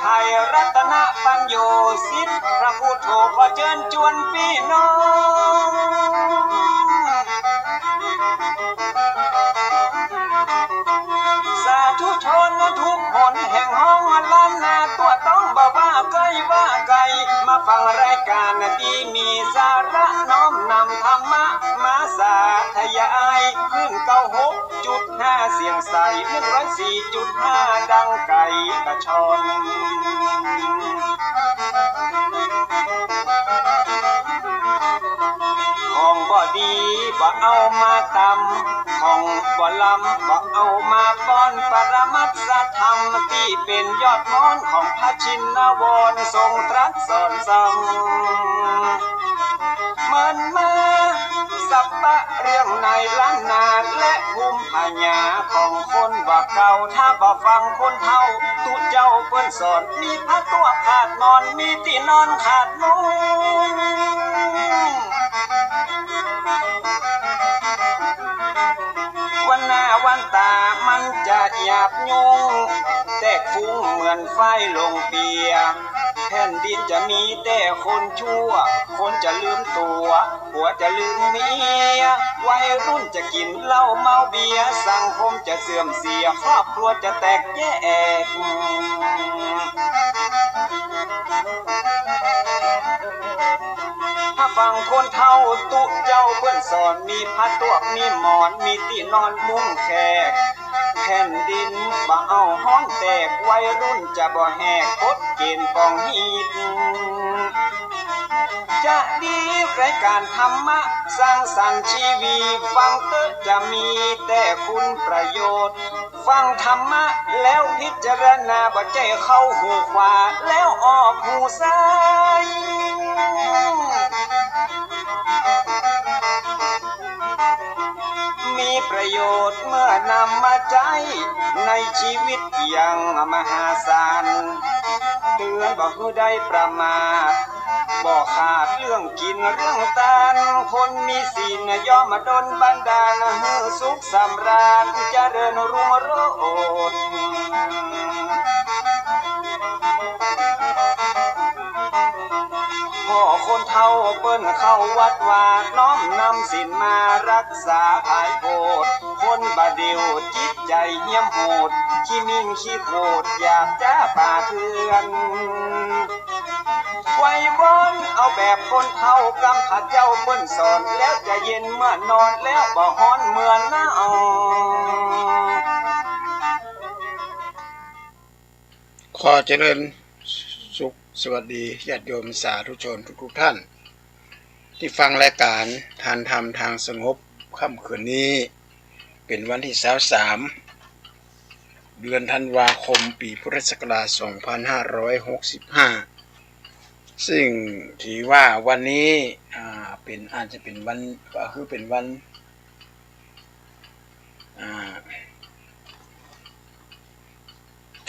ไทยรัตนปัญโยสิทธิ์พระพุทโธขอเชิญชวนพี่น้องสาธุชนทุกคนแห่งห้องล้านนาตัวต้องบ่ว่าไกลว่าไกลมาฟังรายการดีมีสาระน้อมนำธรรมะมาสาธยายขึ้น96.5เสียงใส104.5ดังไก่กระชอนของบ่ดีบ่เอามาตำของบ่ลำบ่เอามาป้อนปรมัตถธรรมที่เป็นยอดม้อนของพระชินวรทรงตรัสสอนสั่งมันมาสัปปะเรื่องในล้านนาและภูมิปัญญาของคนว่าเก่าถ้าบ่ฟังคนเฒ่าตุเจ้าเพิ่นสอนมีพระตัวขาดนอนมีที่นอนขาดมุ้งวันหน้าวันตามันจะหยาบยุงแตกฟุ้งเหมือนไฟลงเปียแผ่นดินจะมีแต่คนชั่วคนจะลืมตัวผัวจะลืมเมียวัยรุ่นจะกินเหล้าเมาเบียร์สังคมจะเสื่อมเสียครอบครัวจะแตกแยกถ้าฟังคนเฒ่าตุเจ้าเพิ่นสอนมีผ้าตัวมีหมอนมีที่นอนมุ้งแขกแผ่นดินบ่เอาห้องแตกวัยรุ่นจะบ่แหกกฎเกณฑ์ของฮีตจะดีรายการธรรมะสร้างสรรค์ชีวิตฟังเตอจะมีแต่คุณประโยชน์ฟังธรรมะแล้วพิจารณาบ่ใจเข้าหูขวาแล้วออกหูซ้ายมีประโยชน์เมื่อนำมาใช้ในชีวิตอย่างมหาศาลเตือนบ่ให้ได้ประมาทบ่ขาดเรื่องกินเรื่องทานคนมีศีลย่อมมาดลบันดาลให้สุขสำราญเจริญรุ่งโรจน์พ่อคนเฒ่าเปิ้นเข้าวัดวาน้อมนำศีลมารักษาภายโพดคนบาเดียวจิตใจเหี้ยมโหดขี้มิ่งขี้โหดอยากจะป่าเถื่อนไว้บนเอาแบบคนเฒ่ากำผัดเจ้าเปิ้นสอนแล้วจะเย็นเมื่อนอนแล้วบ่ฮ้อนเมื่อหนาวขอเจริญสุขสวัสดีญาติโยมสาธุชนทุกท่านที่ฟังรายการทานธรรมทางสงบค่ำคืนนี้เป็นวันที่23เดือนธันวาคมปีพุทธศักราช2565ซึ่งถือว่าวันนี้อาจจะเป็นวันก็คือเป็นวัน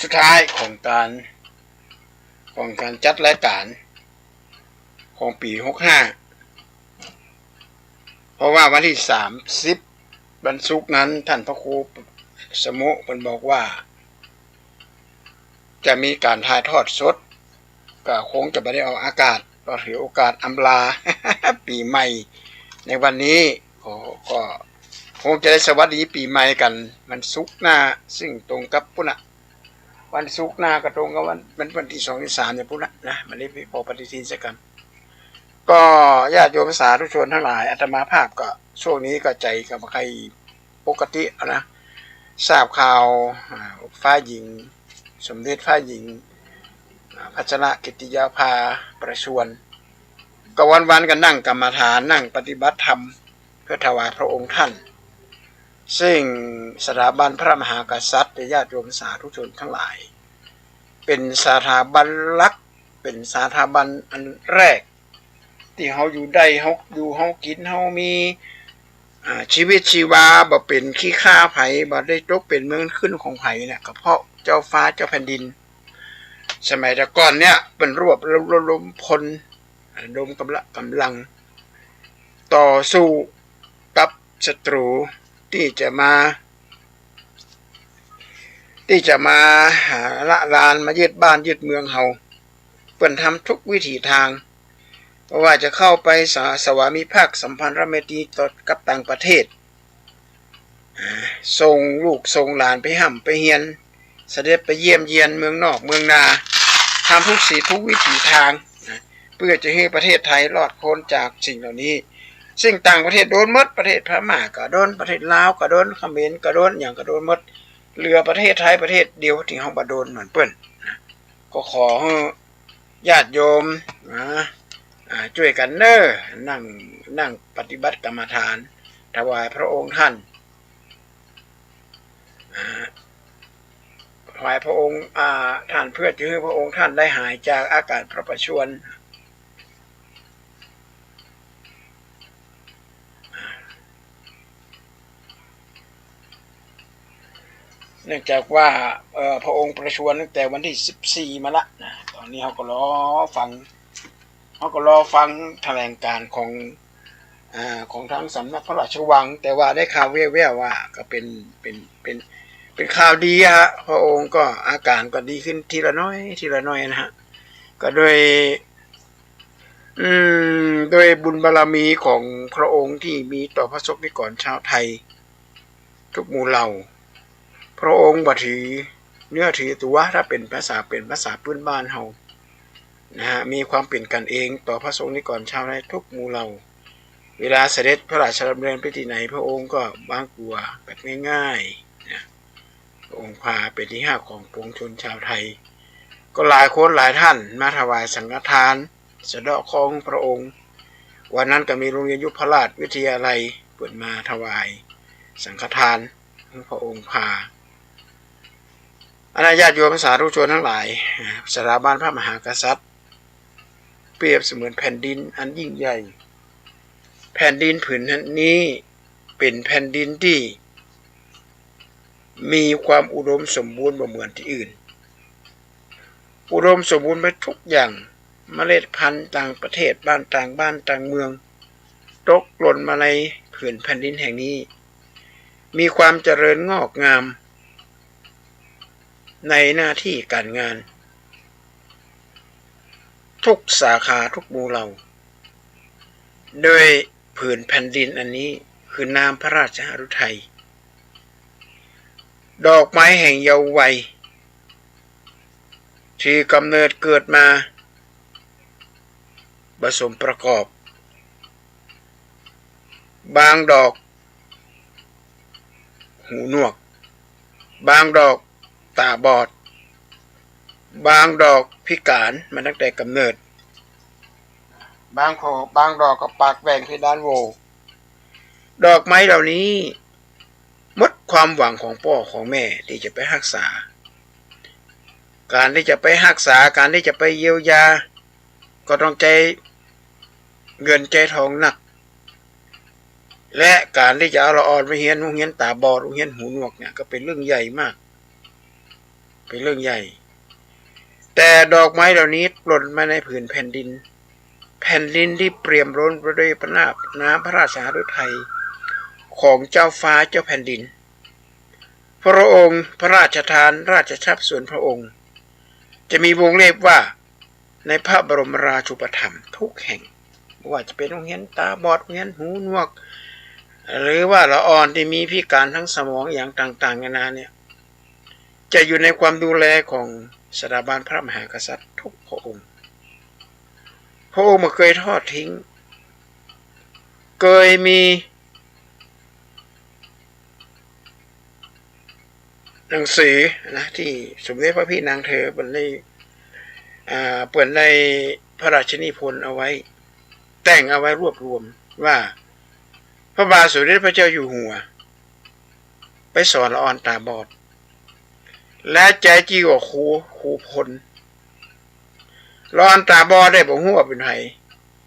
สุดท้ายของการจัดรายการของปี65เพราะว่าวันที่30วันศุกร์นั้นท่านพระครูสมุเพิ่นบอกว่าจะมีการถ่ายทอดสดก็คงจะไม่ได้ออกอากาศก็ถือโอกาสอำลา ปีใหม่ในวันนี้ก็คงจะได้สวัสดีปีใหม่กันมันศุกร์หน้าซึ่งตรงกับพุ่นน่ะวันศุกร์หน้าก็ตรงกับวันที่2ที่3เนี่ยพุ่นน่ะนะมันได้พอปฏิทินซะกันก็ญาติโยมสาธุชนทั้งหลายอาตมาภาพก็ช่วงนี้ก็ใจกับใครปกตินะทราบข่าวฝ่ายหญิงสมเด็จฝ่ายหญิงพัชรกิติยาภาประชวรก็วันๆกันนั่งกรรมฐานนั่งปฏิบัติธรรมเพื่อถวายพระองค์ท่านซึ่งสถาบันพระมหากษัตริย์ญาติโยมสาธุชนทั้งหลายเป็นสถาบันหลักเป็นสถาบันอันแรกที่เฮาอยู่ได้เฮาอยู่เฮากินเฮามีชีวิตชีวาบ่เป็นขี้ข้าไผบ่ได้ตกเป็นเมืองขึ้นของไผเนี่ยก็เพราะเจ้าฟ้าเจ้าแผ่นดินสมัยแต่ก่อนเนี่ยเป็นรวบรวมพลรวมกำลังต่อสู้กับศัตรูที่จะมา ที่จะมาหาละลานมายึดบ้านยึดเมืองเฮาเปิ้นทำทุกวิถีทางเพราะว่าจะเข้าไปสวามิภักดิ์สัมพันธไมตรีต่อกับต่างประเทศส่งลูกส่งหลานไปห่ำไปเฮียนเสด็จไปเยี่ยมเยียนเมืองนอกเมืองนาทำทุกวิถีทางเพื่อจะให้ประเทศไทยรอดพ้นจากสิ่งเหล่านี้ซึ่งต่างประเทศโดนหมดประเทศพม่าก็โดนประเทศลาวก็โดนเขมรก็โดนอย่างก็โดนหมดเหลือประเทศไทยประเทศเดียวที่เฮาบ่โดนเหมือนเปิ้นก็ขอให้ญาติโยมช่วยกันนั่งปฏิบัติกรรมฐานถวายพระองค์ท่านถวายพระองค์ท่านเพื่อจะให้พระองค์ท่านได้หายจากอาการพระประชวรเนื่องจากว่าพระองค์ประชวรตั้งแต่วันที่14มาละนะตอนนี้เขาก็รอฟังแถลงการของทางสำนักพระราชวังแต่ว่าได้ข่าวแว่วๆว่าก็เป็นข่าวดีฮะพระองค์ก็อาการก็ดีขึ้นทีละน้อยนะฮะก็โดยบุญบารมีของพระองค์ที่มีต่อพระสงฆ์นิกรชาวไทยทุกหมู่เหล่าพระองค์บ่ถือเนื้อถือตัวถ้าเป็นภาษาพื้นบ้านเฮานะฮะมีความเป็นกันเองต่อพระสงฆ์นิกรชาวไทยทุกหมู่เหล่าเวลาเสด็จพระราชดำเนินไปที่ไหนพระองค์ก็บางกลัวแบบง่ายๆนะพระองค์พาเป็นที่ห้าของปวงชนชาวไทยก็หลายคนหลายท่านมาถวายสังฆทานสะเดาะเคราะห์ของพระองค์วันนั้นก็มีโรงเรียนยุพราชวิทยาลัยเปิดมาถวายสังฆทานพระองค์พาญาติโยมสาธุชนทั้งหลายสถาบันพระมหากษัตริย์เปรียบเสมือนแผ่นดินอันยิ่งใหญ่แผ่นดินผืนนี้เป็นแผ่นดินที่มีความอุดมสมบูรณ์บ่เหมือนที่อื่นอุดมสมบูรณ์ไปทุกอย่างเมล็ดพันธุ์ต่างประเทศต่างต่างเมืองตกหล่นมาในผืนแผ่นดินแห่งนี้มีความเจริญงอกงามในหน้าที่การงานทุกสาขาทุกหมู่เหล่าโดยผืนแผ่นดินอันนี้คือนามพระราชหฤทัยดอกไม้แห่งเยาว์วัยที่กำเนิดเกิดมาผสมประกอบบางดอกหูหนวกบางดอกตาบอดบางดอกพิการมาตั้งแต่กำเนิดบางดอกก็ปากแหว่งเพดานโหวดอกไม้เหล่านี้หมดความหวังของพ่อของแม่ที่จะไปรักษาการที่จะไปรักษาการที่จะไปเยียวยาก็ต้องใจเงินใจทองหนักและการที่จะเอาละอ่อนไปเฮียนโรงเรียนตาบอดโรงเรียนหูหนวกเนี่ยก็เป็นเรื่องใหญ่มากเป็นเรื่องใหญ่แต่ดอกไม้เหล่านี้หล่นมาในผืนแผ่นดินที่เปี่ยมล้นไปด้วยพระน้ำพระราชหฤทัยของเจ้าฟ้าเจ้าแผ่นดินพระองค์พระราชทานราชทรัพย์ส่วนพระองค์จะมีวงเล็บว่าในพระบรมราชูปถัมภ์ทุกแห่งไม่ว่าจะเป็นโรงเรียนตาบอดโรงเรียนหูหนวกหรือว่าละอ่อนที่มีพิการทั้งสมองอย่างต่างๆนานาเนี่ยจะอยู่ในความดูแลของสถาบันพระมหากษัตริย์ทุกพระองค์ไม่เคยทอดทิ้งเคยมีหนังสือนะที่สมเด็จพระพี่นางเธอเปิดในพระราชนิพนธ์เอาไว้แต่งเอาไว้รวบรวมว่าพระบาทสมเด็จพระเจ้าอยู่หัวไปสอนละอ่อนตาบอดและใจจีกว่าครูพลละอ่อนตาบอดได้บอกหัวเป็นไห้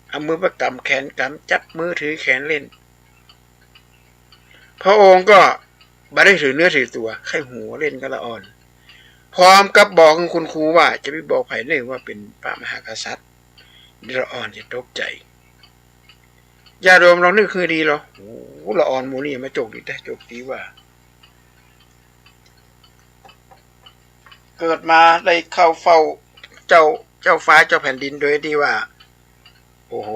เอามือประกำแขนกำจับมือถือแขนเล่นพระองค์ก็ไม่ได้ถือเนื้อถือตัวแค่หัวเล่นกับละอ่อนพร้อมกับบอกคุณครูว่าจะไม่บอกไผ่เลยว่าเป็นพระมหากษัตริย์ละอ่อนจะตกใจญาติโยมเรานึกคือดีเหรอโอ้ละอ่อนหมูนี่มาโจกดีแต่โจกดีว่า เกิดมาได้เข้าเฝ้าเจ้าฟ้าเจ้าแผ่นดินโดยที่ว่าโอ้โห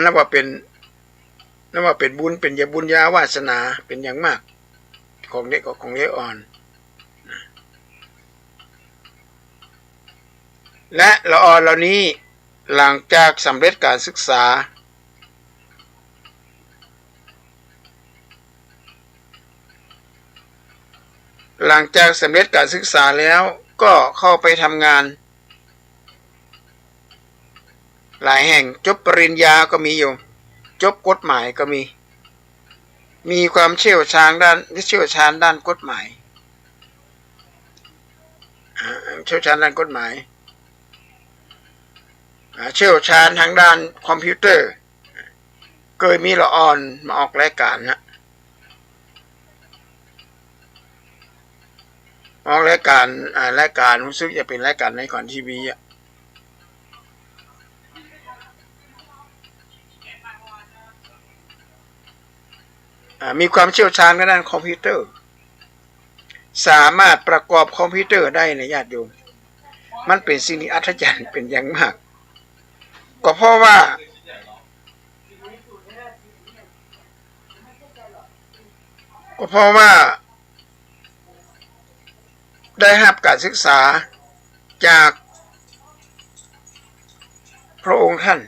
นับว่าเป็นบุญเป็นบุญญาวาสนาเป็นอย่างมากของเด็กของเด็กอ่อนและละออนเหล่านี้หลังจากสำเร็จการศึกษาแล้วก็เข้าไปทำงานหลายแห่งจบปริญญาก็มีอยู่จบกฎหมายก็มีความเชี่ยวชาญด้านกฎหมายเชี่ยวชาญทางด้านคอมพิวเตอร์เคยมีละออนมาออกรายการนะออกรายการรู้สึกจะเป็นรายการในก่อนทีวีมีความเชี่ยวชาญด้านคอมพิวเตอร์สามารถประกอบคอมพิวเตอร์ได้ในญาติโยมมันเป็นสิ่งที่อัศจรรย์เป็นอย่างมากก็เพราะว่าได้รับการศึกษาจากพระองค์ท่าน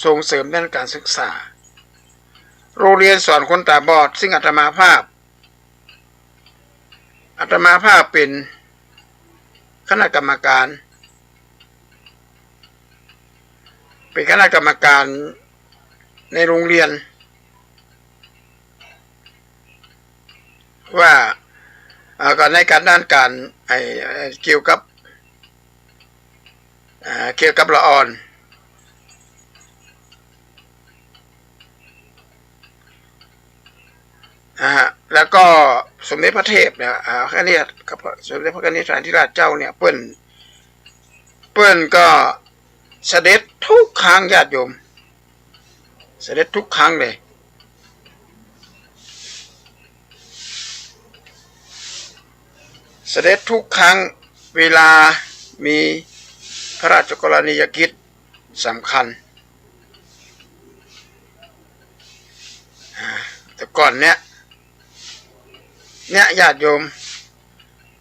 ส่งเสริมด้านการศึกษาโรงเรียนสอนคนตาบอดซึ่งอาตมาภาพเป็นคณะกรรมการในโรงเรียนว่าก่อนในการด้านการเกี่ยวกับละออนแล้วก็สมเด็จพระเทพเนี่ยแค่นี้กับสมเด็จพระกนิษฐาธิราชเจ้าเนี่ยเปิ้นก็เสด็จทุกครั้งญาติโยมเสด็จทุกครั้งเลยเสด็จทุกครั้งเวลามีพระราชกรณียกิจสำคัญแต่ก่อนเนี้ยญาติโยม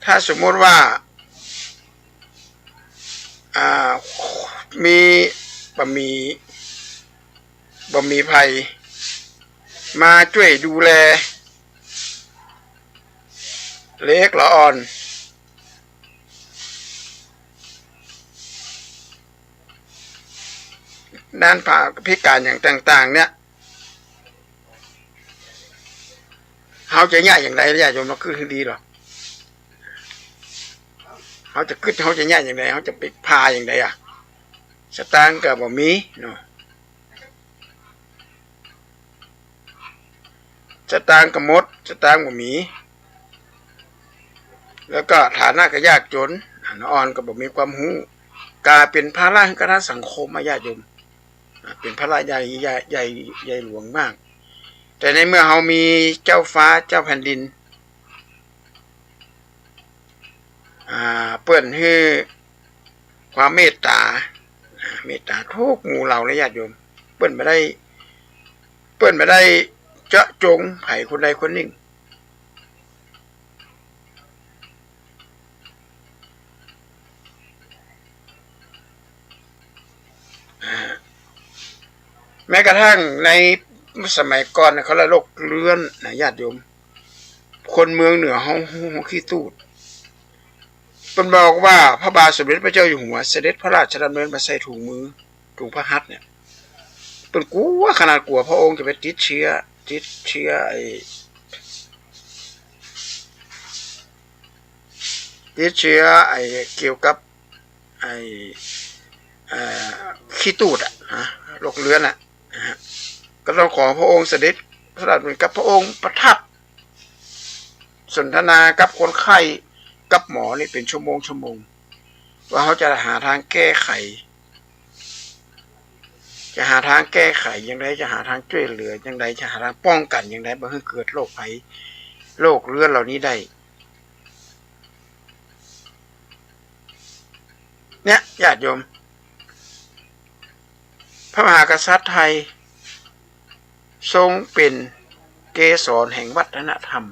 ถ้าสมมติว่ามีบะหมี่ภัยมาช่วยดูแลเล็กละอ่อนด้านพิการอย่างต่างๆเนี่ยเขาจะแย่อย่างไรญาติโยมเราคือดีหรอเขาจะแย่อย่างไรเขาจะไปพาอย่างไรสตางค์กับบ่มีเนาะสตางค์กับมดสตางค์บ่มีแล้วก็ฐานะก็ยากจนอ่อนก็บ่มีความรู้กลายเป็นภาระให้คณะสังคมญาติโยมเป็นภาระใหญ่หลวงมากแต่ในเมื่อเรามีเจ้าฟ้าเจ้าแผ่นดินเปิ้นให้ความเมตตาทุกหมู่เหล่าและญาติโยมเปิ้นไม่ได้เจาะจงไผคนใดคนหนึ่งแม้กระทั่งในสมัยก่อนเขาละโรคเรื้อนนะญาติโยมคนเมืองเหนือห้องขี้ตูดเป็นบอกว่าพระบาทสมเด็จพระเจ้าอยู่หัวเสด็จพระราชดำเนินมาใส่ถุงพระหัตถ์เนี่ยเป็นกลัวพระองค์จะไปติดเชื้อเกี่ยวกับขี้ตูดโรคเรื้อนก็ต้องขอพระองค์เสด็จพระราชดำเนินกับพระองค์ประทับสนทนากับคนไข้กับหมอนี่เป็นชั่วโมงว่าเขาจะหาทางแก้ไข จะหาทางแก้ไขอย่างไรจะหาทางช่วยเหลืออย่างไรจะหาทางป้องกันอย่างไรบ่ให้เกิดโรคภัยโรคเรื้อนเหล่านี้ได้เนี่ยญาติโยมพระมหากษัตริย์ไทยทรงเป็นเกสรแห่งวัฒนธรรม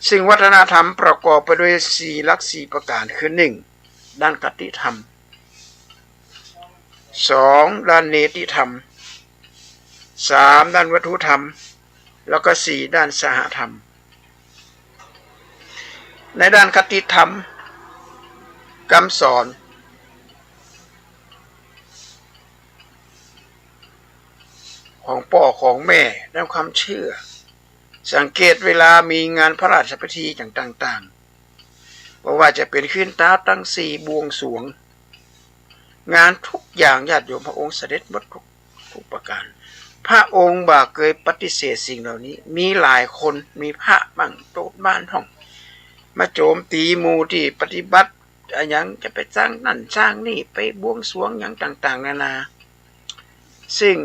ซึ่งวัฒนธรรมประกอบไปด้วย4 หลัก 4 ประการคือ 1. ด้านคติธรรม 2. ด้านเนติธรรม 3. ด้านวัตถุธรรมแล้วก็ 4. ด้านสหธรรมในด้านคติธรรมคำสอนของพ่อของแม่ด้านความเชื่อสังเกตเวลามีงานพระราชพิธีต่างๆเพราะว่าจะเป็นขึ้นต้าตั้ง4บวงสรวงงานทุกอย่างญาติโยมพระองค์เสด็จหมดทุกประการพระองค์บ่เคยปฏิเสธสิ่งเหล่านี้มีหลายคนมีพระบ้างโตบ้านท่องมาโจมตีหมู่ที่ปฏิบัติอย่างจะไปสร้างนั่นสร้างนี่ไปบวงสรวงอย่างต่างๆนานาซึ่ง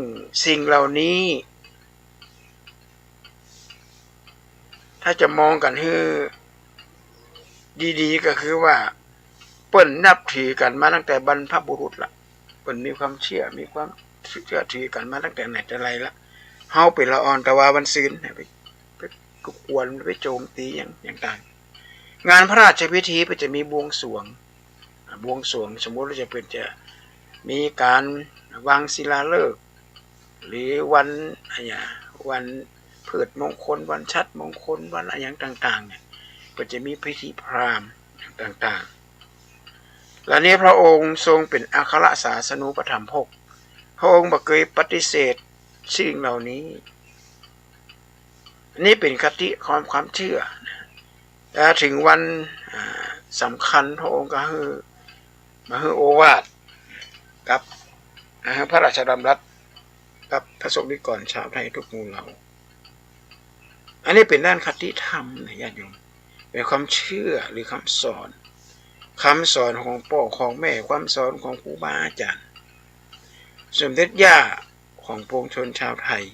สิ่งเหล่านี้ถ้าจะมองกันให้ดีๆก็คือว่าเปิ้นนับถือกันมาตั้งแต่บรรพบุรุษละเปิ้นมีความเชื่อถือกันมาตั้งแต่ไหนแต่ไรละเฮาเป็นละอ่อนแต่ว่าวันศีลไปกวนไปโจมตีอย่างต่างงานพระราชพิธีก็จะมีบวงสรวงสมมุติว่าจะมีการวางศิลาฤกษ์หรือวันเพิดมงคลวันชัดมงคลวันอะไรอย่างต่างๆเนี่ยก็จะมีพิธีพราหมณ์ต่างๆและนี้พระองค์ทรงเป็นอัครศาสนูปถัมภกพระองค์บ่เคยปฏิเสธสิ่งเหล่านี้นี่เป็นคติความเชื่อแต่ถึงวันสำคัญพระองค์ก็มาให้โอวาทกับพระราชดำรัสกับพระสงฆ์นิกรชาวไทยทุกหมู่เหล่าอันนี้เป็นด้านคติธรรมนะญาติโยมเป็นความเชื่อหรือคำสอนของพ่อของแม่ความสอนของครูบาอาจารย์สมเด็จย่าของปวงชนชาวไทย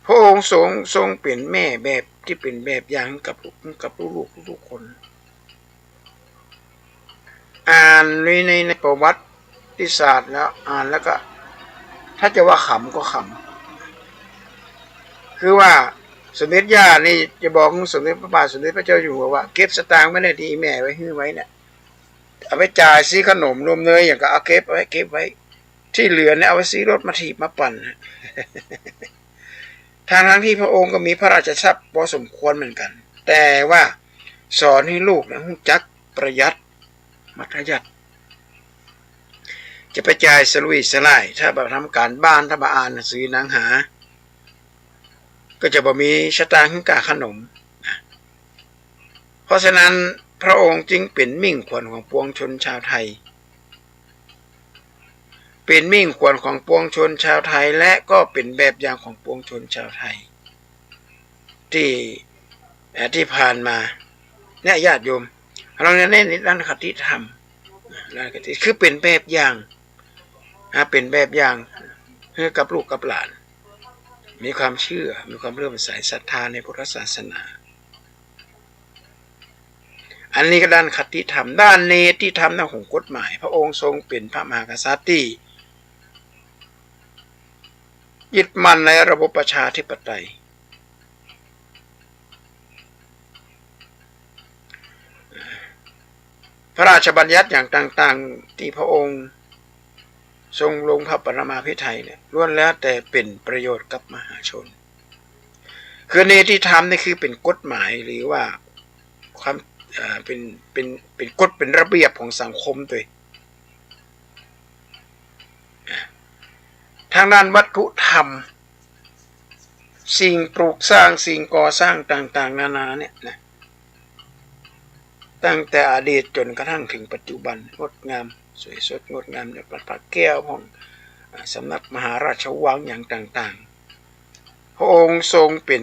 พระองค์ทรงเป็นแม่แบบที่เป็นแบบอย่างกับลูกทุกคนอ่านในประวัติศาสตร์แล้วอ่านแล้วก็ถ้าจะว่าขำก็ขำคือว่าสมเด็จย่านี่จะบอกสมเด็จพระบาทสมเด็จพระเจ้าอยู่หัวว่าเก็บสตางค์ไม่ได้ที่แม่ไว้หื้อไว้เนี่ยเอาไปจ่ายซื้อขนมนมเนยอย่างก็เอาเก็บไว้ที่เหลือเนี่ยเอาไปซื้อรถมาถีบมาปั่นทั้งที่พระองค์ก็มีพระราชทรัพย์พอสมควรเหมือนกันแต่ว่าสอนให้ลูกนะรู้จักประหยัดมัธยัสถ์จะไปจ่ายสลุยสลายถ้าแบบทำการบ้านถ้าบอ่านหนังสือหนังหาก็จะบ่มีชะตาขึ้นกาขนมเพราะฉะนั้นพระองค์จึงเป็นมิ่งขวัญของปวงชนชาวไทยเป็นมิ่งขวัญของปวงชนชาวไทยและก็เป็นแบบอย่างของปวงชนชาวไทยที่ผ่านมาเนี่ยญาติโยมเราเน้นด้านคติธรรมคือเป็นแบบอย่างเป็นแบบอย่างให้กับลูกกับหลานมีความเชื่อมีความเลื่อมใสศรัทธาในพุทธศาสนาอันนี้ก็ด้านคติธรรมด้านเนติธรรมด้านของกฎหมายพระองค์ทรงเป็นพระมหากษัตริย์ที่ยึดมั่นในระบบประชาธิปไตยพระราชบัญญัติอย่างต่างๆที่พระองค์ทรงลงพระปรมาภิไธยเนี่ยล้วนแล้วแต่เป็นประโยชน์กับมหาชนคือเนติธรรมนี่คือเป็นกฎหมายหรือว่าความเป็นกฎเป็นระเบียบของสังคมตัวทางด้านวัตถุธรรมสิ่งปลูกสร้างสิ่งก่อสร้างต่างๆนานาเนี่ยนะตั้งแต่อดีตจนกระทั่งถึงปัจจุบันงดงามสวยสดงดงามในพระแก้วของสำนักมหาราชวังอย่างต่างๆพระองค์ทรงเป็น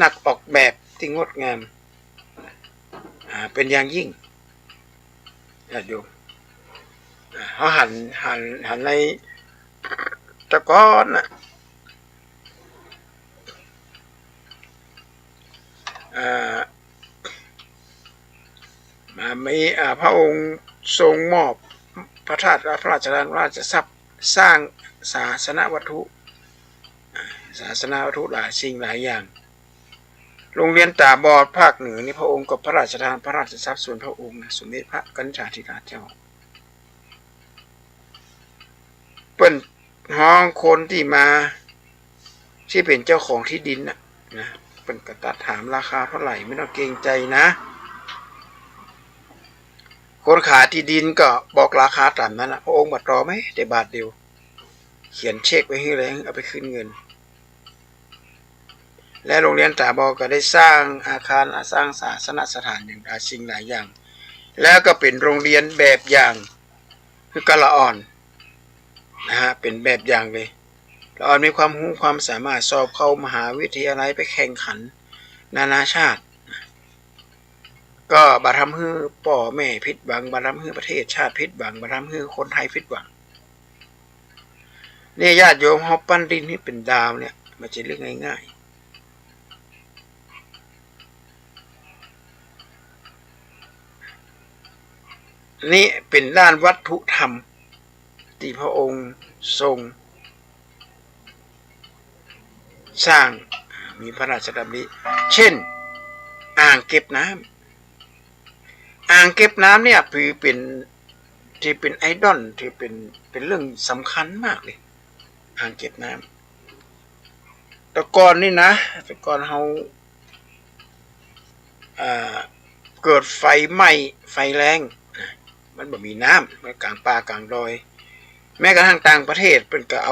นักออกแบบที่งดงามเป็นอย่างยิ่ง ญาติโยมเขาหันในตะกอนนะมีพระองค์ทรงมอบพระราชทานราชทรัพย์สร้างศาสนวัตถุหลายสิ่งหลายอย่างโรงเรียนตาบอดภาคเหนือนี่พระองค์ก็พระราชทานพระราชทรัพย์ส่วนพระองค์นะสมเด็จพระกัญชาธิราชเจ้าเปิ้นห้องคนที่มาที่เป็นเจ้าของที่ดินนะเปิ้นก็ตัดถามราคาเท่าไหร่ไม่ต้องเกรงใจนะคนขายที่ดินก็บอกราคาตามนั้นนะพระองค์บัดรอไหมแต่บาทเดียวเขียนเช็คไว้ให้เลยเอาไปขึ้นเงินและโรงเรียนตาบอก็ได้สร้างอาคารสร้างศาสนสถานอย่างหลายสิ่งหลายอย่างแล้วก็เป็นโรงเรียนแบบอย่างคือกะละอ่อนนะฮะเป็นแบบอย่างเลยละอ่อนมีความรู้ความสามารถสอบเข้ามหาวิทยาลัยไปแข่งขันนานาชาติก็บาทำให้พ่อแม่ผิดหวังบาทำให้ประเทศชาติผิดหวังบาทำให้คนไทยผิดหวังเนี่ยญาติโยมเฮาปั้นดินให้เป็นดาวเนี่ยมันจะเรื่องง่ายๆนี่เป็นด้านวัตถุธรรมที่พระองค์ทรงสร้างมีพระราชดำริเช่นอ่างเก็บน้ำเนี่ยถือเป็นไอดอลที่เป็นเรื่องสำคัญมากเลยอ่างเก็บน้ำแต่ก่อนนี่นะแต่ก่อนเขาเกิดไฟไหม้ไฟแรงมันบ่มีน้ำมันกลางป่ากลางดอยแม้กระทั่งต่างประเทศเป็นก็เอ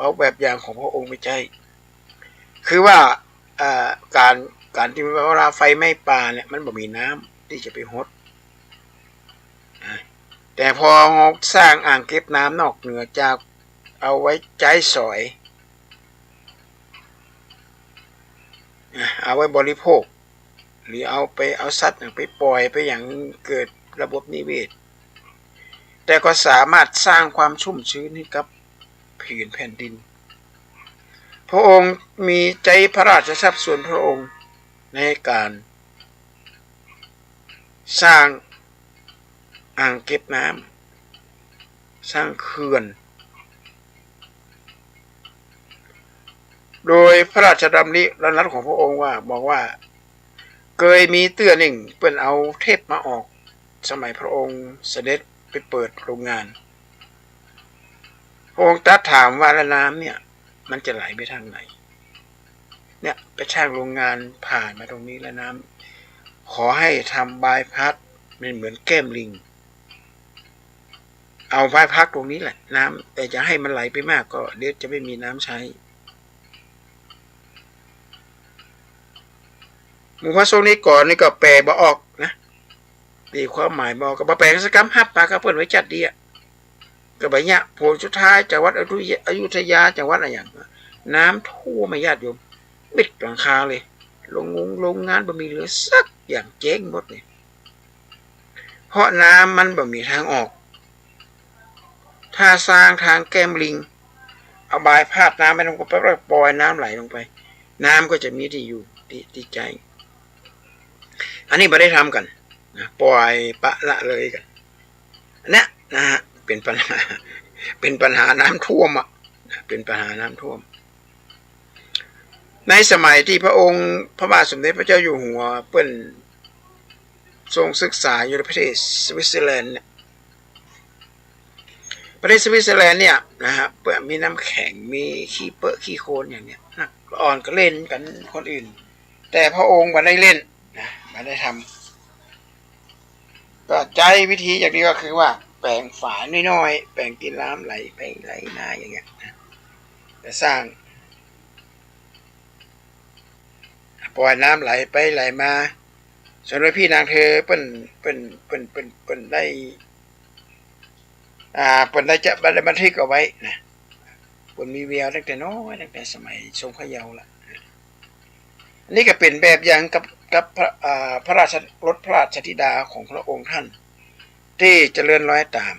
าแบบอย่างของพระองค์ไปใช้คือว่าการที่เวลาไฟไหม้ป่าเนี่ยมันบ่มีน้ำที่จะไปฮดแต่พอสร้างอ่างเก็บน้ำนอกเหนือจากเอาไว้ใช้สอยเอาไว้บริโภคหรือเอาสัตว์ไปปล่อยไปอย่างเกิดระบบนิเวศแต่ก็สามารถสร้างความชุ่มชื้นให้กับผืนแผ่นดินพระองค์มีใจพระราชทรัพย์ส่วนพระองค์ในการสร้างอ่างเก็บน้ำสร้างเขื่อนโดยพระราชดำริระนัดของพระองค์ว่าบอกว่าเคยมีเตื้อหนึ่งเปิ้นเอาเทปมาออกสมัยพระองค์เสด็จไปเปิดโรงงานพระองค์ตรัสถามว่าละน้ำเนี่ยมันจะไหลไปทางไหนเนี่ยไปช่างโรงงานผ่านมาตรงนี้แล้วน้ำขอให้ทำบายพัดมันเหมือนแก้มลิงเอาบายพัดตรงนี้แหละน้ำแต่จะให้มันไหลไปมากก็เดี๋ยวจะไม่มีน้ำใช้หมู่พระสงฆ์นี้ก่อนนี่ก็แปลบ่ออกนะดีความหมายบอกกับแปลงสกรรมฮับปากกับเพิ่นไว้จัดดีอ่ะก็ใบเนี้ยผลสุดท้ายจังหวัดอยุธยาจังหวัดอะไรอย่างน้ำท่วมญาติโยมมิดหลังคาเลยโรงงานบ่มีเหลือสักอย่างเจ๊งหมดเลยเพราะน้ำมันบ่มีทางออกถ้าสร้างทางแก้มลิงเอาบายพาดน้ำไปลงไปปล่อยน้ำไหลลงไปน้ำก็จะมีที่อยู่ที่ใจอันนี้ไม่ได้ทำกันนะปล่อยปะละเลยกันเนี่ยนะฮะเป็นปัญหาน้ำท่วมอ่ะเป็นปัญหาน้ำท่วมในสมัยที่พระองค์พระบาทสมเด็จพระเจ้าอยู่หัวเปิ้นทรงศึกษาอยู่ในประเทศสวิตเซอร์แลนด์เนี่ยประเทศสวิตเซอร์แลนด์เนี่ยนะฮะเปิ้นมีน้ำแข็งมีขี้เปอะขี้โคลนอย่างเนี้ยนักอ่อนก็เล่นกันคนอื่นแต่พระองค์ไม่ได้เล่นนะไม่ได้ทำก็ใจวิธีอย่างนี้ก็คือว่าแปลงฝาน้อยๆแปลงกินน้ำไหลไปไหลมาอย่างเงี้ยจะสร้างปล่อยน้ำไหลไปไหลมาส่วนพี่นางเธอเปิ้นได้เปิ้นได้จะบันทึกเอาไว้นะเปิ้นมีแววตั้งแต่น้อยตั้งแต่สมัยทรงพระเยาว์ละนี่ก็เป็นแบบอย่างกับพระราชรถพระราชธิดาของพระองค์ท่าน ที่เจริญร้อยตาม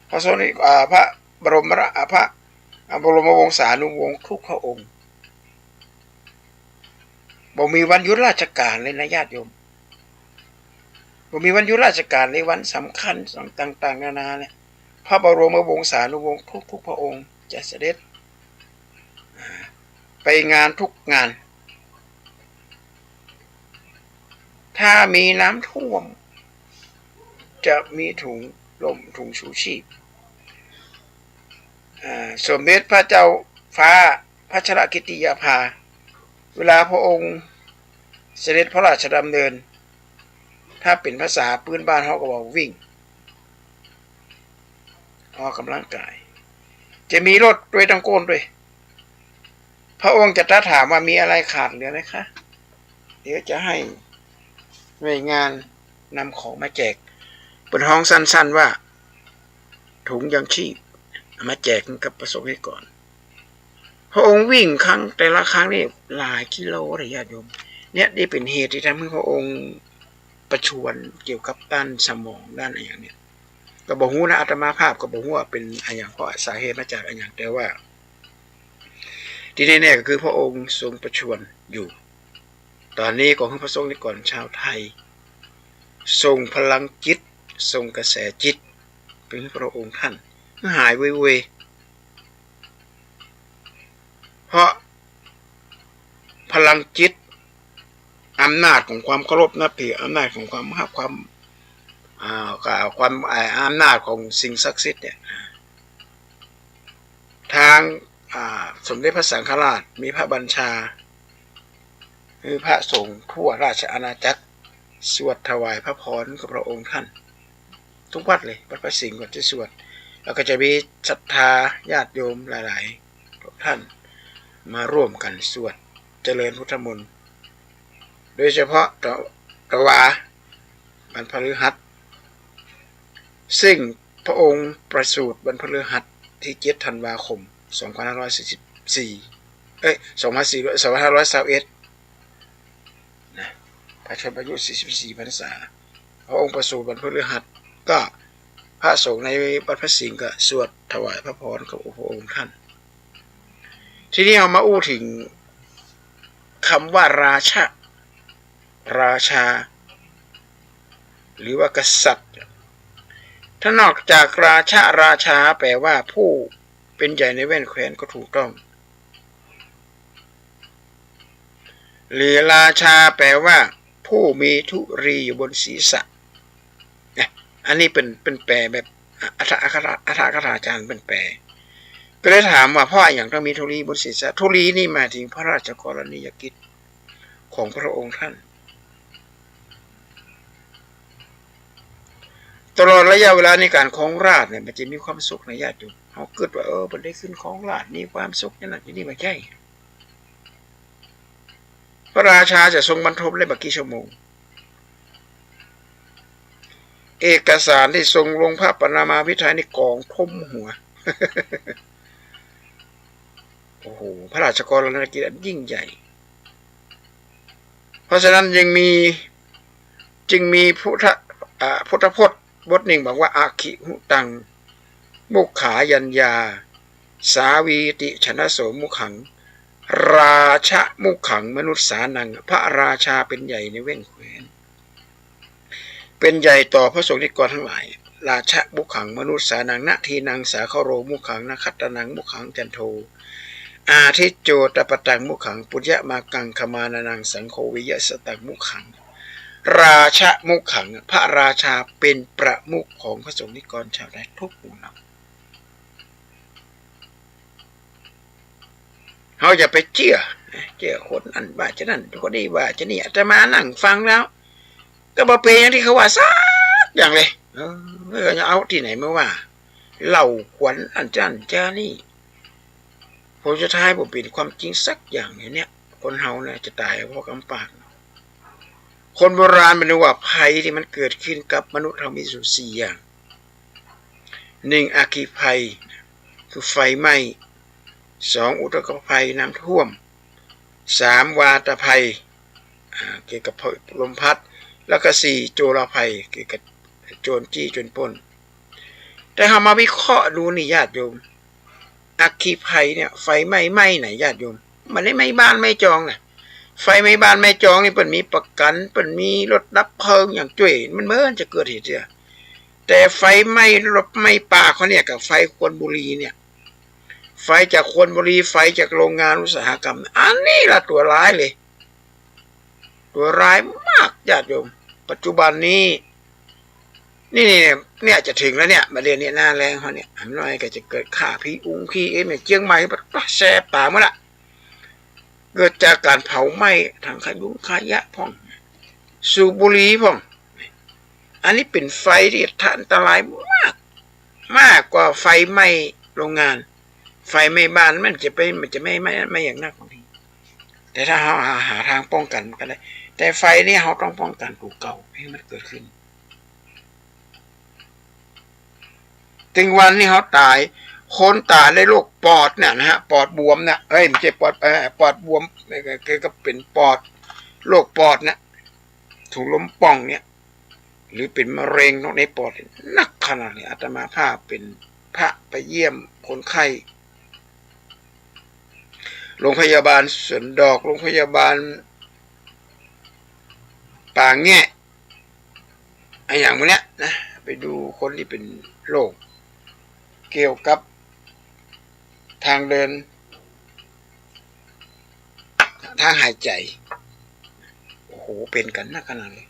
พระสงฆ์พระบรมวงศานุวงศ์ทุกพระองค์บ่มีวันหยุดราชการเลยนะญาติโยมบ่มีวันหยุดราชการในวันสำคัญต่างๆนานาเนี่ยพระบรมวงศานุวงศ์ทุกพระองค์จะเสด็จไปงานทุกงานถ้ามีน้ำท่วมจะมีถุงลมถุงชูชีพสมเด็จพระเจ้าฟ้าพัชรกิติยาภาเวลาพระองค์เสด็จพระราชดำเนินถ้าเป็นภาษาพื้นบ้านเขาก็บอกวิ่งออกกำลังกายจะมีรถด้วยตังโกนด้วยพระองค์จะตรัสถามว่ามีอะไรขาดเหลือไหมคะเดี๋ยวจะให้หน่วยงานนำของมาแจกเป็นห้องสั้นๆว่าถุงยังชีพมาแจกกับประสบนิกรพระองค์วิ่งครั้งแต่ละครั้งนี่หลายกิโลเลยญาติโยมเนี่ยนี่เป็นเหตุที่ทำให้พระองค์ประชวรเกี่ยวกับด้านสมองด้านอะไรอย่างเนี้ยก็บอกหูนะอาตมาภาพก็บอกว่าเป็นอะไรอย่างเพราะสาเหตุมาจากอะไรอย่างแต่ว่าที่แน่ๆก็คือพระองค์ทรงประชวรอยู่ตอนนี้ของพระสงฆ์นิกรชาวไทยทรงพลังจิตทรงกระแสจิตเป็นพระองค์ท่านหายเว่ยเพราะพลังจิตอำนาจของความเคารพนับถืออำนาจของความอำนาจของสิ่งศักดิ์สิทธิ์เนี่ยทางสมเด็จพระสังฆราชมีพระบัญชาคือพระสงฆ์ทั่วราชอาณาจักรสวดถวายพระพรกับพระองค์ท่านทุกวัดเลยวัดพระสิงห์ก่อนที่สวดแล้วก็จะมีศรัทธาญาติโยมหลายๆท่านมาร่วมกันสวดเจริญพุทธมนต์โดยเฉพาะตวาบรรพฤหัสซึ่งพระองค์ประสูติบรรพฤหัสที่7 ธันวาคม 2544 2521นะพระชนมายุ 44 พรรษาพระองค์ประสูติบรรพฤหัสก็พระสงฆ์ในวัดพระสิงห์ก็สวดถวายพระพรกับพระองค์ท่านทีนี้เอามาอู้ถึงคำว่าราชาหรือว่ากษัตริย์ถ้านอกจากราชาแปลว่าผู้เป็นใหญ่ในแว่นแคว้นก็ถูกต้องหรือราชาแปลว่าผู้มีธุรีอยู่บนศีรษะอันนี้เป็นแปลแบบอัฏฐกถาจารย์เป็นแปลก็เลยถามว่าเพราะอย่างต้องมีธุรีบนศีรษะธุรีนี่หมายถึงพระราชกรณียกิจของพระองค์ท่านตลอดระยะเวลาในการครองราชย์เนี่ยมันจะมีความสุขในญาติโยมเขาเกิดว่ามันได้ขึ้นครองราชย์มีความสุขนั่นแหละที่นี่ไม่ใช่พระราชาจะทรงบรรทมได้บักกี่ชั่วโมงเอกสารที่ทรงลงพระปณามาภิไธยในกองท่มหัว โอ้โหพระราชกรณียกิจอันยิ่งใหญ่เพราะฉะนั้นจึงมีพุทธพจน์บทหนึ่งบอกว่าอาคิหุตังมุขายัญญาสาวีติชนะโสมุขังราชะมุขังมนุษย์สานังพระราชาเป็นใหญ่ในแว่นแคว้นเป็นใหญ่ต่อพระสงฆ์นิกรทั้งหลายราชะมุขังมนุษย์สานังนาทีนังสาคโรมุขังนคัตตนังมุขังจันโทอาทิโจตปตังมุขังปุญญมากังคมานานังสังโฆวิยสตังมุขังราชะมุขังพระราชาเป็นประมุขของพระสงฆ์นิกรชาวไทยทุกหมู่เหล่าเขาจะไปเชื่อคนอันว่าจะนั่นคนนี้ว่าจะนี่อาตมานั่งฟังแล้วก็บ่เป็นอย่างที่เขาว่าซักอย่างเลยจะเอาที่ไหนมาว่าเหล่าขวัญอันจันเจ้านี่ผมจะทายผมเป็นความจริงสักอย่างอย่างเนี้ยคนเฮาเนี่ยจะตายเพราะกำปากคนโบราณมันว่าภัยที่มันเกิดขึ้นกับมนุษย์เรามีอยู่4 อย่าง 1. อัคคีภัยคือไฟไหม้2. อุทกภัยน้ำท่วม 3. วาตภัยเกี่ยวกับลมพัดแล้วก็4. โจรภัยเกี่ยวกับ โจรจี้จนปล้นแต่เรามาวิเคราะห์ดูนี่ญาติโยมอัคคีภัยเนี่ยไฟไหม้ไหนญาติโยมมันไม่ไหม้บ้านไม่จองน่ะไฟไหม้บ้านไม่จองนี่เปิ่นมีประกันเปิ่นมีรถดับเพลิงอย่างจ่วยมันเมื่อจะเกิดเหตุเสียแต่ไฟไหม้รถไหม้ป่าเขาเนี่ยกับไฟควนบุรีเนี่ยไฟจากควนบุรีไฟจากโรงงานอุตสาหกรรมอันนี้ละตัวร้ายเลยตัวร้ายมากญาติโยมปัจจุบันนี้นี่เนี่ยจะถึงแล้วเนี่ยมาเดือนนี้หน้าแรงเขาเนี่ยอันน้อยก็จะเกิดข่าพี่อุ้งพี่เนี่ยเจียงใหม่ปะแซ่ป่าเมื่อละเกิดจากการเผาไหม้ทางขยุงขยะพ่องสูบบุหรี่พ่องอันนี้เป็นไฟที่อันตรายมากกว่าไฟไหม้โรงงานไฟไหม้บ้านมันจะไม่อย่างนักบางทีแต่ถ้าเราหาทางป้องกันมันก็ได้แต่ไฟนี่เราต้องป้องกันถูกเก่าให้มันเกิดขึ้นถึงวันนี้เขาตายคนตายได้โรคปอดเนี่ยนะฮะปอดบวมเนี่ยไม่ใช่ปอดบวมก็เป็นปอดโรคปอดเนี่ยถูกลมป่องเนี่ยหรือเป็นมะเร็งในปอดนักขนาดนี้อาตมาภาพเป็นพระไปเยี่ยมคนไข้โรงพยาบาลสวนดอกโรงพยาบาลป่าแง่ไอ้อย่างพวกเนี้ยนะไปดูคนที่เป็นโรคเกี่ยวกับทางเดินทางหายใจโอ้โหเป็นกันนักขนาดเลย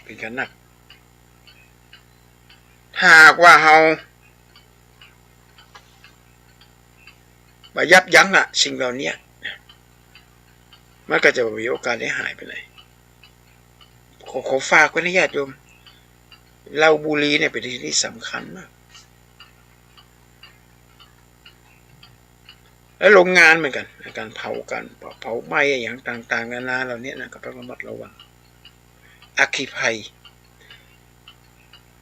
เป็นกันนักหากว่าเฮามายับยั้งอะสิ่งเหล่านี้มันก็จะมีโอกาสได้หายไปเลยขอฝากไว้นะญาติโยมเหล้าบุหรี่เนี่ยเป็นสิ่งที่สำคัญมากและโรงงานเหมือนกันในการเผาไหม้อย่างต่างๆนานาเหล่านี้นะก็ต้องระมัดระวังอัคคีภัย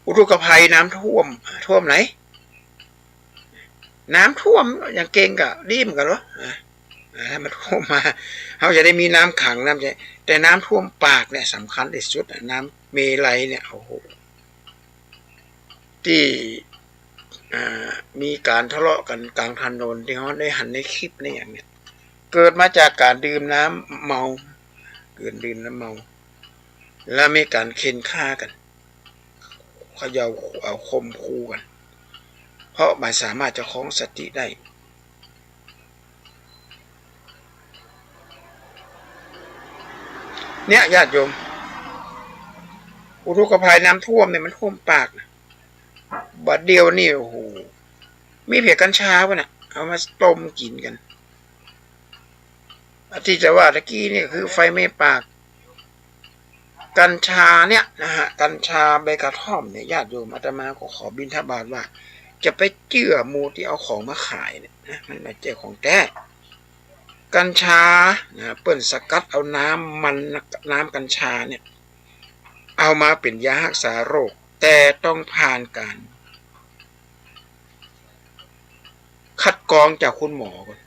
อุทกภัยน้ำท่วมไหนน้ำท่วมอย่างเก่งกับดีเหมือนกันเหรอถ้ามันท่วมมาเขาจะได้มีน้ำขังน้ำใจแต่น้ำท่วมปากเนี่ยสำคัญที่สุดน้ำเมลัยเนี่ยโอ้โหที่มีการทะเลาะกันกลางถนนที่เขาได้หันในคลิปในอย่างเนี้ยเกิดมาจากการดื่มน้ำเมาแล้วมีการเค้นฆ่ากันเขย่าเอาคมคูกันเพราะไม่สามารถจะคล้องสติได้เนี่ยญาติโยมอุทกภัยน้ำท่วมเนี่ยมันท่วมปากนะบัดเดียวนี่โอ้โหมีเพียกัญชาวะน่ะเอามาต้มกินกันที่จะว่าตะกี้นี่คือไฟไหม้ปากกัญชาเนี่ยนะฮะกัญชาใบกระท่อมเนี่ยญาติโยมอาตมาก็ขอบิณฑบาตว่าจะไปเจื่อมูที่เอาของมาขายเนี่ยนะมันไม่ใช่ของแท้กัญชาเปิ้นสกัดเอาน้ำกัญชาเนี่ยเอามาเป็นยารักษาโรคแต่ต้องผ่านการคัดกรองจากคุณหมอก่อน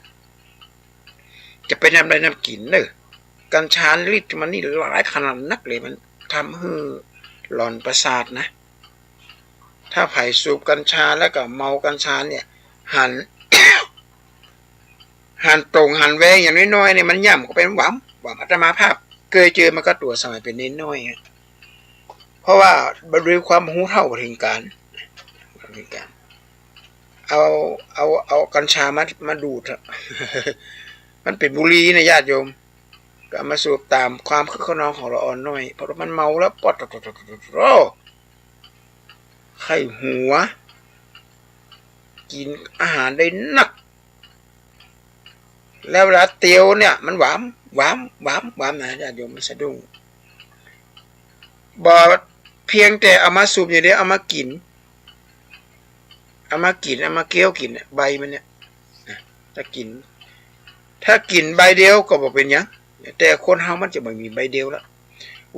จะไปนำอะไรนำกินเนอะกัญชาฤทธิ์มันนี่หลายขนาดนักเลยมันทำให้หลอนประสาทนะถ้าไผ่สูบกัญชาแล้วก็เมากัญชาเนี่ยหัน ตรงหันแวงอย่างน้อยๆเนี่ยมันย่ำก็เป็นหวังอาตมาภาพเคยเจอมันก็ตัวสมัยเป็นน้อยๆเพราะว่าด้วยความหูเท่าถึงการเอากัญชามาดูด มันเป็นบุหรี่นะญาติโยมก็มาสูบตามความคึกขนองของละอ่อนน้อยเพราะมันเมาแล้วปอดไข้หัวกินอาหารได้หนักแล้วเวลาเตียวเนี่ยมันหวานนะญาติโยมมันสะดุ้งบ่เพียงแต่เอามาสูบอย่างเดียวเอามากินเอามาเคี้ยวกินใบมันเนี่ยถ้ากินใบเดียวก็บอกเป็นยังแต่คนเฮามันจะไม่มีใบเดียวแล้ว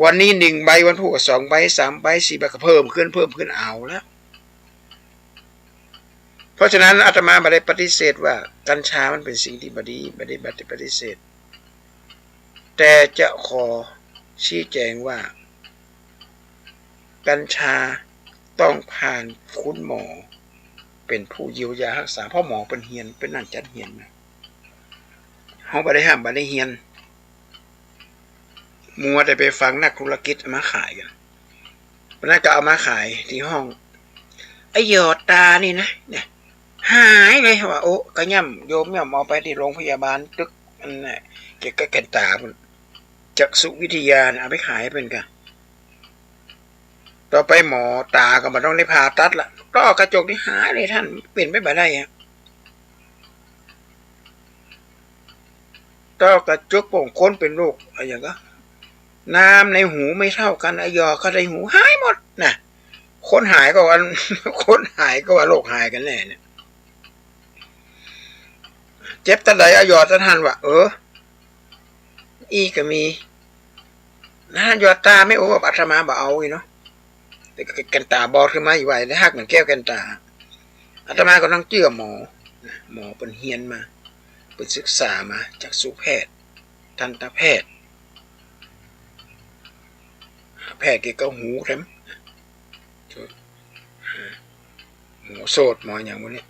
วันนี้1 ใบวันพรุ่งก็2 ใบ3 ใบ4 ใบก็เพิ่มขึ้นเอาแล้วเพราะฉะนั้นอาตมาไม่ได้ปฏิเสธว่ากัญชามันเป็นสิ่งที่ไม่ได้ปฏิเสธแต่จะขอชี้แจงว่า กัญชาต้องผ่านคุณหมอเป็นผู้เยียวยารักษาเพราะหมอเป็นเฮียนเป็นนั่นจัดเฮียนนะเขาบ่ได้ห้ามบ่ได้เฮียนมัวแต่ไปฟังนักธุรกิจมาขายกันวันนั้นก็เอามาขายที่ห้องไอ้หยอดตานี่นะเนี่ยหายเลยว่าโอ้ก็ย่ำโยมย่ำเอาไปที่โรงพยาบาลตึกอันน่ะเกี่ยวกับแกนตาจักษุวิทยาเอาไปขายเป็นกันต่อไปหมอตาก็มาต้องได้ผ่าตัดละต้อกระจกที่หายเลยท่านเป็นไม่ได้อะต้อกระจกโป่งค้นเป็นโรคอะไรอย่างก็น้ำในหูไม่เท่ากันไอยอก็ในหูหายหมดนะคนหายก็ว่าคนหายก็ว่าโรคหายกันแน่เนี่ยเจ็บตะไดอายอตะทันว่าอีก็มีนะยอดตาไม่โอ้แบบอาตมาบ่เอาอีเนาะแต่กันตาบอดขึ้นมาอยู่ไว้ได้หักเหมือนแก้วกันตาอาตมาก็ต้องเชื่อหมอหมอเป็นเฮียนมาเป็นศึกษามาจากสุแพทย์ทันตแพทย์แพทย์เกี่ยวกับหูใช่ไหมหมอโสดหมออย่างพวกนี้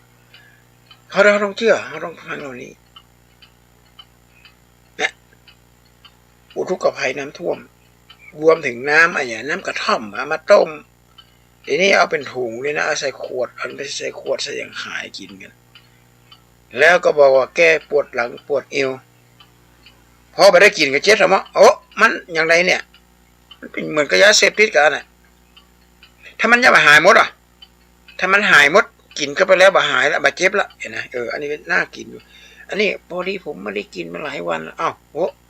เราต้องเชื่อเราต้องฟังเหล่านี้เนี่ยอุทกภัยน้ำท่วมรวมถึงน้ำอะไรอย่างน้ำกระท่อมเอามาต้มทีนี้เอาเป็นถุงเลยนะเอาใส่ขวดเอาไปใส่ขวดใส่อย่างขายกินกันแล้วก็บอกว่าแก้ปวดหลังปวดเอวพอไปได้กินกับเจ็ดหรอมั้งมันอย่างไรเนี่ยมันเป็นเหมือนกับยาเสพติดกันน่ะถ้ามันยังไม่หายหมดอ่ะถ้ามันหายหมดกินก็ไปแล้วบ่หายแล้วบาดเจ็บละเห็นไหมอันนี้น่ากินอยู่อันนี้พอดีผมไม่ได้กินมาหลายวันแล้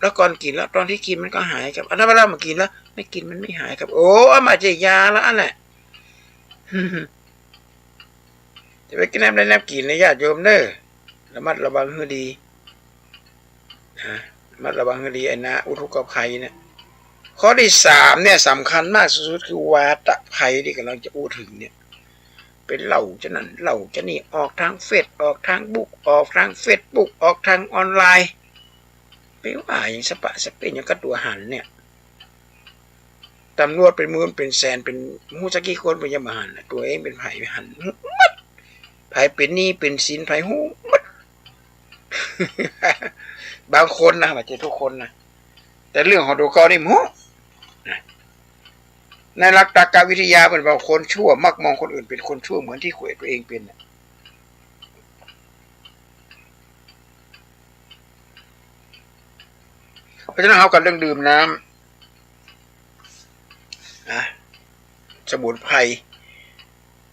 วก่อนกินแล้วตอนที่กินมันก็หายครับอันนั้นเวลามากินแล้วไม่กินมันไม่หายครับเอามาเจยาแล้วอันน่ะจะไปกินน้ำได้น้ำกินในญาติโยมเด้อระมัดระวังให้ดีระมัดระวังให้ดีไอ้นะอุทกภัยเนี่ยข้อที่3เนี่ยสำคัญมากสุดคือวาตภัยที่กำลังจะพูดถึงเนี่ยเป็นเหล่าจะนั่นเหล่าจะนี่ออกทางเฟซออกทางบุ๊กออกทางเฟซบุ๊กออกทางออนไลน์ไปว่าอย่างสปะสเปนอย่างกระตัวหันเนี่ยตำรวจเป็นหมื่นเป็นแสนเป็นมูสักกี่คนเป็นยามหันตัวเองเป็นไผ่หันมัดไผ่เป็นนี่เป็นสินไผ่หูมัดบางคนนะไม่ใช่ทุกคนนะแต่เรื่องของตัวเขานี่มั้งในหลักตรรกวิทยาเป็นว่าคนชั่วมักมองคนอื่นเป็นคนชั่วเหมือนที่ตัวเองเป็นเพราะฉะนั้นเขากันเรื่องดื่มน้ำสมุนไพร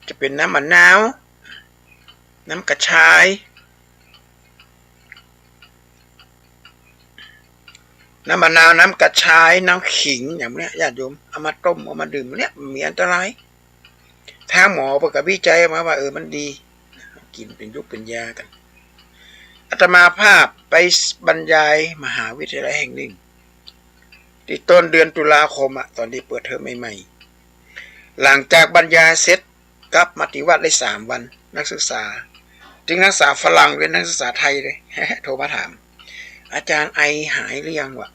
จะเป็นน้ำมะนาวน้ำกระชายน้ำมะนาวน้ำกระชายน้ำขิงอย่างนี้ญาติโยมเอามาต้มเอามาดื่มเนี่ยมีอันตรายทางหมอประกาศวิจัยมาว่ามันดีกินเป็นยุคเป็นยากันอาตมาภาพไปบรรยายมหาวิทยาลัยแห่งหนึ่งที่ต้นเดือนตุลาคมตอนที่เปิดเทอมใหม่ๆหลังจากบรรยายเสร็จกลับมาที่วัดได้3 วันนักศึกษาจึงนักศึกษาฝรั่งเป็นนักศึกษาไทยเลยโทรมาถามอาจารย์ไอหายหรือยังวะ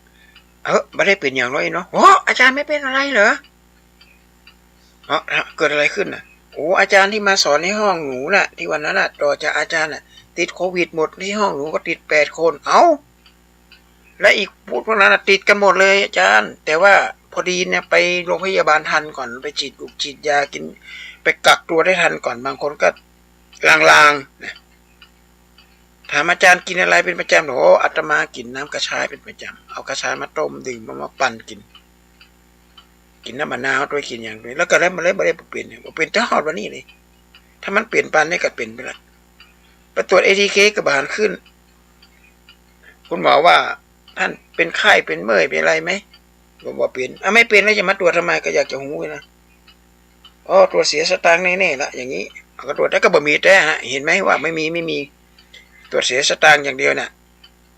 ไม่ได้เป็นอย่างไรเนาะอาจารย์ไม่เป็นอะไรเหรอเกิดอะไรขึ้นน่ะอาจารย์ที่มาสอนในห้องหนูน่ะที่วันนั้นน่ะต่อจากอาจารย์น่ะติดโควิดหมดที่ห้องหนูก็ติด8 คนและอีกพวกนั้นติดกันหมดเลยอาจารย์แต่ว่าพอดีเนี่ยไปโรงพยาบาลทันก่อนไปฉีดยากินไปกักตัวได้ทันก่อนบางคนก็ลางๆนะถามอาจารย์กินอะไรเป็นประจำอาตมากินน้ำกระชายเป็นประจำเอากระชายมาต้มดื่มมาปั่นกินน้ำมะนาวด้วยกินอย่างด้วยแล้วก็มันเลยไม่ได้เปลี่ยนเป็นเจ้าหอดวันนี้เลยถ้ามันเปลี่ยนปันนี่ก็เป็นไปละไปตรวจ ATK กับบานขึ้นคุณหมอว่าท่านเป็นไข้เป็นเมื่อยเป็นอะไรไหมบอกว่าเป็นไม่เป็นแล้วจะมาตรวจทำไมก็อยากจะหูนะตรวจเสียสตางค์แน่ๆละอย่างนี้ก็ตรวจแล้วก็บ่มีแต่เห็นไหมว่าไม่มีตรวจเสียสตางค์อย่างเดียวน่ะ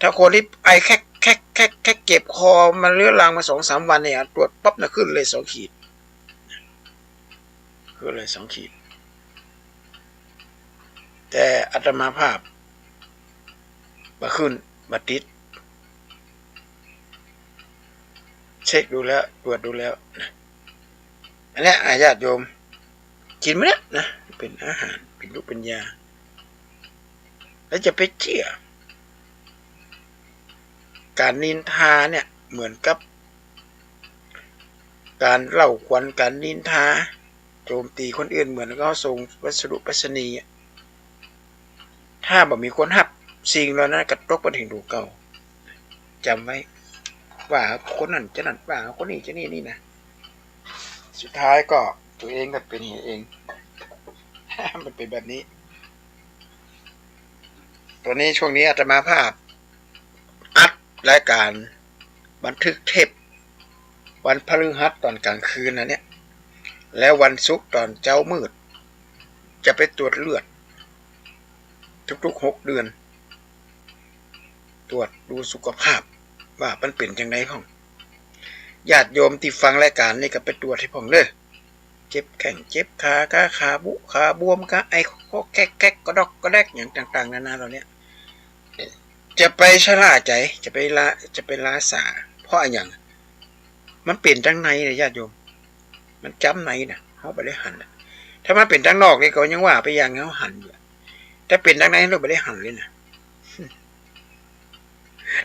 ถ้าคนที่ไอแค่เก็บคอมันเลื้อรังมา2-3 วันเนี่ยตรวจปั๊บขึ้นเลย2 ขีดขึ้นเลย2 ขีดแต่อาตมาภาพมาขึ้นมาติดเช็คดูแล้วตรวจดูแล้ว อันนี้ญาติโยมกินไหมเนี่ยนะเป็นอาหารเป็นลูกเป็นยาแล้วจะไปเชื่อการนินทาเนี่ยเหมือนกับการเล่าขวัญการนินทาโจมตีคนอื่นเหมือนก็ส่งวัสดุไปรษณีย์ถ้าบ่มีคนหับสิ่งเหล่านั้นกระตกไปถึงดูเก่าจำไว้ว่าคนนั้นจะนั่นว่าคนนี้จะนี่นะสุดท้ายก็ตัวเองก็เป็นเอง มันเป็นแบบนี้ตัวนี้ช่วงนี้อาตมาภาพอัดรายการบันทึกเทปวันพฤหัสตอนกลางคืนนะเนี่ยแล้ววันศุกร์ตอนเช้ามืดจะไปตรวจเลือดทุกๆ6 เดือนตรวจดูสุขภาพว่ามันเป็นจังไดพ่องญาติโยมที่ฟังรายการนี่ก็ไปตรวจให้พ่องเด้อเจ็บแข้งเจ็บขาบุขาบวมขาไอข้อแก๊กกระดอกกระแดกอย่างต่างๆนานาเหล่านี้จะไปชะล่าใจจะไปลาสาเพราะอย่างมันเป็นจังในเลยญาติโยมมันจำในนะเขาไปได้หันถ้ามันเป็นจังนอกนี่ก็ยังว่าไปอย่างเขาหันอยู่ถ้าเป็นจังในเราไปได้หันเลยนะ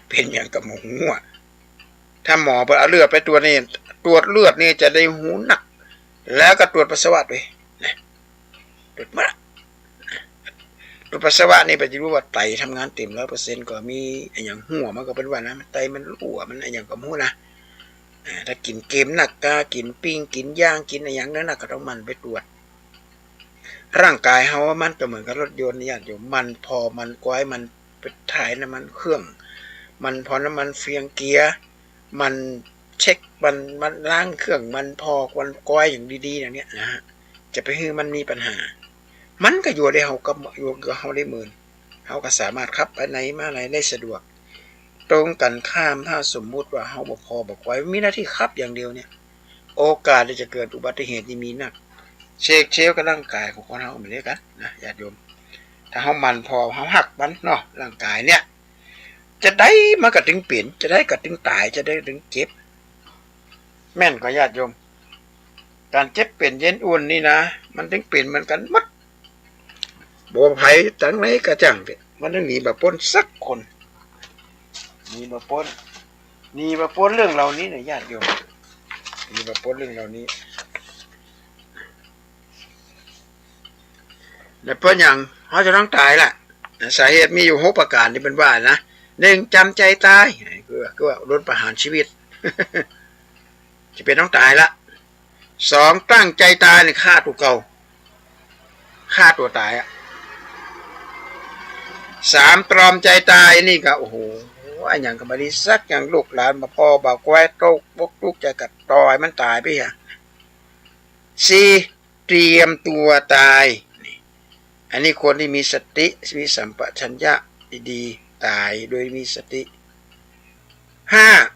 เป็นอย่างกับหมูอ่ะถ้าหมอเอาเลือดไปตรวจนี่ตรวจเลือดนี่จะได้หูหนักแล้วก็ตรวจปัสสาวะด้วยนะตรวจมาตรวจปัสสาวะนี่ไปจะรู้ว่าไตทำงานเต็ม100%ก็มีอย่างหัวมันก็เป็นว่านะไตมันรั่วมันอย่างกับหูนะถ้ากินเกมหนักก็กินปิ้งกินย่างกินอะไรอย่างนั้นนะก็ต้องมันไปตรวจร่างกายเขาว่ามันก็เหมือนกับรถยนต์นี่อยู่มันพอมันก้อยมันไปถ่ายน้ำมันเครื่องมันพอน้ำมันเฟียงเกียร์มันเช็คมันล้างเครื่องมันพอวันก้อยอย่างดีๆอย่างเนี้ยนะฮะจะไปให้มันมีปัญหามันก็อยู่ได้เขาก็อยู่กับเขาได้หมื่นเขาก็สามารถขับไปไหนมาไหนได้สะดวกตรงกันข้ามถ้าสมมุติว่าเขาบอกพอบอกไว้มีหน้าที่ขับอย่างเดียวเนี่ยโอกาสที่จะเกิดอุบัติเหตุนี่มีนักเช็คกับร่างกายของคนเขาเหมือนกันนะญาติโยมถ้าเขามันพอเขาหักมันเนาะร่างกายเนี่ยจะได้มากระตึงเปลี่ยนจะได้กระตึงตายจะได้ถึงเจ็บแม่นกว่าญาติโยมการเจ็บเปลี่ยนเย็นอุ่นนี่นะมันถึงเปลี่ยนเหมือนกันมัดบัวไผ่จังไหนกระจังมันต้องหนีแบบพ้นสักคนหนีแบบพ้นเรื่องเหล่านี้นะญาติโยมหนีแบบพ้นเรื่องเหล่านี้และเพราะอย่างเขาจะต้องตายล่ะสาเหตุมีอยู่6 ประการที่เป็นว่านะ1จำใจตายคือว่าโดนประหารชีวิต จะเป็นต้องตายละ2ตั้งใจตายนี่ฆ่าตัวตายอ่ะ3ตรอมใจตายนี่ก็โอ้โหอย่างกับบริษัทอย่างลูกหลานมาพ่อบ่าวก้อยโตกบกลูกจะกัดตอยมันตายไปอ่ะ4เตรียมตัวตายอันนี้คนที่มีสติมีสัมปชัญญะดีๆตายโดยมีสติ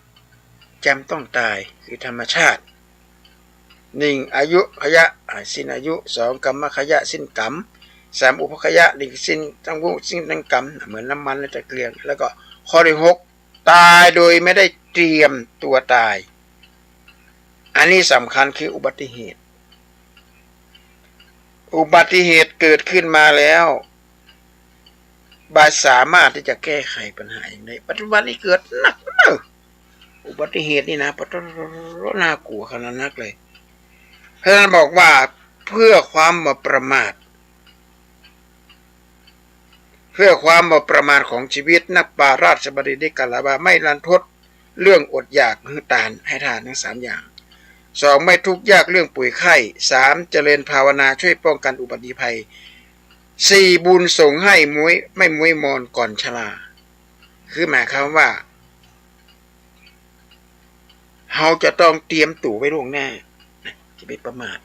5จำต้องตายคือธรรมชาติ1อายุขยะสิ้นอายุ2กรรมขยะสิ้นกรรม3อุปขยะ1สิ้นทั้งวุสิ้นทั้งกรรมเหมือนน้ำมันจะเกลี่ยแล้วก็ข้อที่6ตายโดยไม่ได้เตรียมตัวตายอันนี้สำคัญคืออุบัติเหตุเกิดขึ้นมาแล้วบาสามารถที่จะแก้ไขปัญหาอย่างไรปัจจุบันนี้เกิดหนักอุบัติเหตุนี่นะปัจจุบันน่ากลัวขนาดนักเลยเพราะฉะนั้นบอกว่าเพื่อความบ่ประมาทของชีวิตนักปราชญ์บดีได้กล่าวว่าไม่รันทดเรื่องอดอยากคือตานให้ทานทั้ง3อย่าง2ไม่ทุกข์ยากเรื่องป่วยไข้3เจริญภาวนาช่วยป้องกันอุบัติภัย4บุญส่งให้ไม่มุ้ยมอนก่อนชราคือหมายความว่าเราจะต้องเตรียมตู่ไว้ล่วงหน้าจะไม่ประมาท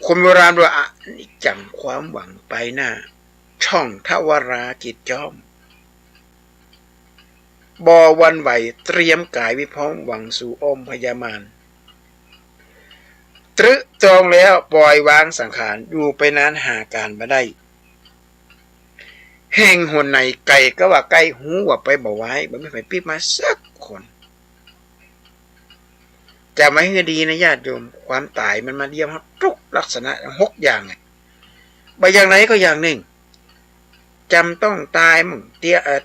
คนโบราณว่าจังความหวังไปหน้าช่องทวรากิจจอมบ่วันไหวเตรียมกายวิพร้อมหวังสู่อ้อมพยามารตรึตรองแล้วปล่อยวางสังขารอยู่ไปนานหาการมาได้แห่งหนในไก่ก็ว่าไก่หูว่าไปบ่ไว้บ่ไม่ไปปีบมาสักคนจ จำไว้ให้ดีนะญาติโยมความตายมันมาเยี่ยมครับทุกลักษณะ6อย่างไงไปอย่างไรก็อย่างหนึ่งจำต้องตายมั่ง